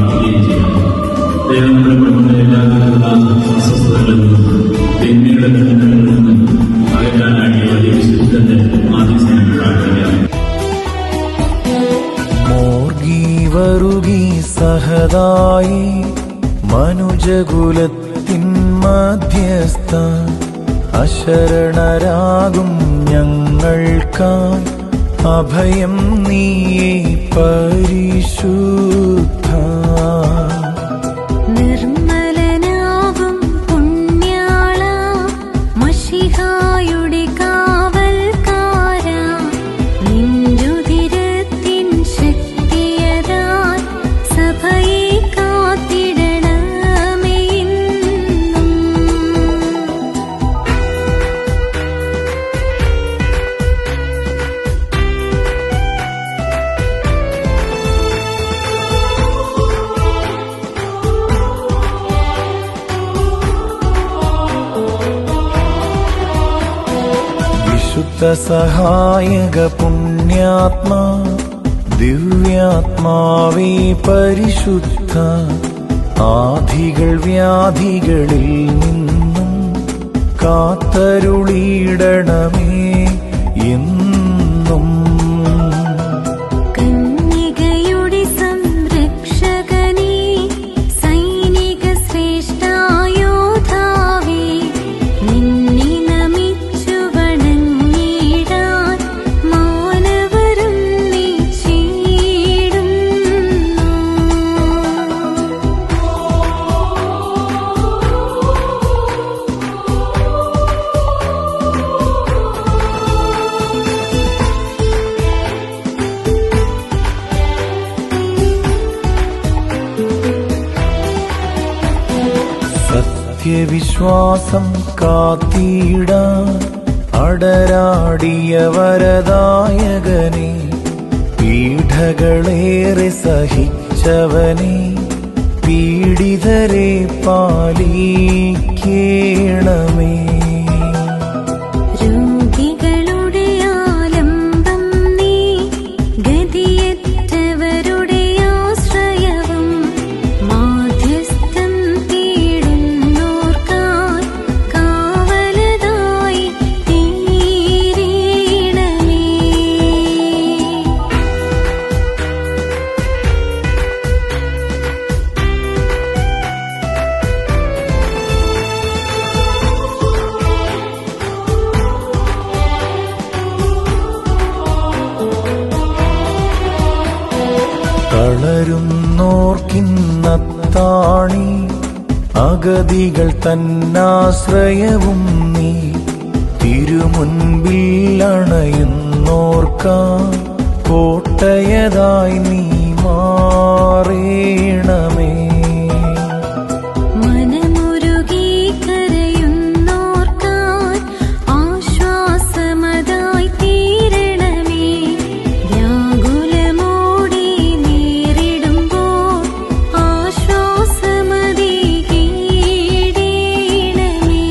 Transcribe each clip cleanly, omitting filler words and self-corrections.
പ്രാർത്ഥിക്കുകയും ചെയ്യാം. ദൈവം നമ്മുടെ കുടുംബത്തിലെ എല്ലാവിധത്തിലുള്ള അസ്വസ്ഥതകളിൽ നിന്നും തിന്മയുടെ ബന്ധങ്ങളിൽ നിന്നും അകറ്റാനായി വലിയ വിശുദ്ധന്റെ ആദിസ്യം പ്രാർത്ഥിക്കാം. മോർഗീവറുകി സഹദായി മനുജകുലത്തിൻ മധ്യസ്ഥ അശരണരാകും ഞങ്ങൾക്കായി അഭയം നീയേ പരിശുദ്ധ. നിർമ്മലനാകും പുണ്യാള മശിഹായുടെ കാവൽക്കാര നിൻരുതിരത്തിൻ ശക്തിയതാൽ സഭയെ കാത്തിടണമേ എന്നും. വിശുദ്ധ സഹായക പുണ്യാത്മാ ദിവ്യാത്മാവേ പരിശുദ്ധ ആധികൾ വ്യാധികളിൽ നിന്നും കാത്തരുളിയിടണമേ എന്നും. കന്യകയുടെ സംരക്ഷകനേ സൈനിക ശ്രേഷ്ഠായോധാവേ നിന്നെ നമിച്ചു വണങ്ങിടാൻ മാനവരും നീച്ചിടുന്നു. സത്യവിശ്വാസം കാത്തിടാൻ അടരാടിയ വരദായകനെ പീഡകളേറെ സഹിച്ചവനെ പീഡിതരെ പാലിക്കേണമേ. രോഗികളുടെ ആലംബം നീ ഗതിയറ്റവരുടെ ആശ്രയവും മാധ്യസ്ഥം തേടുന്നോർക്കായി കാവലതായി തീരണമേ. തളരുന്നോർക്കിന്നത്താണി അഗതികൾ തന്നാശ്രയവും നീ തിരുമുൻപിൽ അണയുന്നോർക്കാൻ കോട്ടയതായി നീ മാറേണമേ. മനമുരുകി കരയുന്നോർക്കാൻ ആശ്വാസമതായി തീരണമേ. വ്യാകുലമോടെ നേരിടുമ്പോൾ ആശ്വാസമതേകിടണമേ.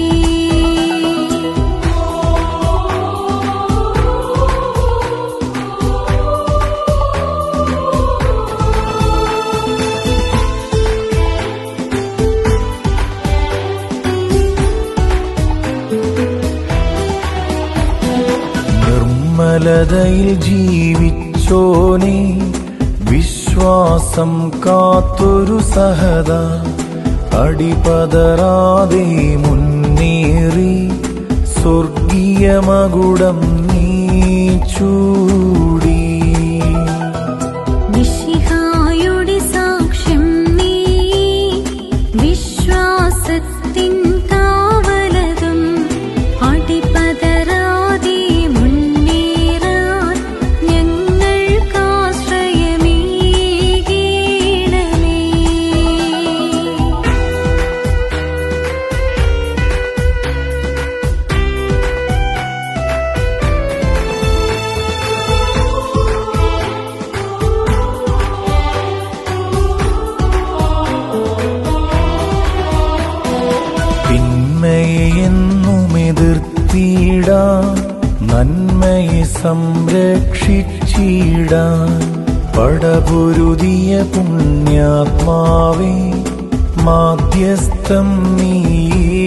നിർമ്മലതയിൽ ജീവിച്ചോനെ വിശ്വാസം കാത്തൊരു സഹദ അടിപതറാതെ മുന്നേറി സ്വർഗീയ മകുടം നീ ചൂടി. മിശിഹായുടെ സാക്ഷ്യം നീ വിശ്വാസത്തിൻ കാവലതും അടിപതരാതെ മുന്നേറാൻ ഞങ്ങൾക്കാശ്രയമേകണമേ. നന്മയെ സംരക്ഷിച്ചിടാൻ പടപൊരുതിയ പുണ്യാത്മാവേ മാധ്യസ്ഥം നീയേകേണമേ.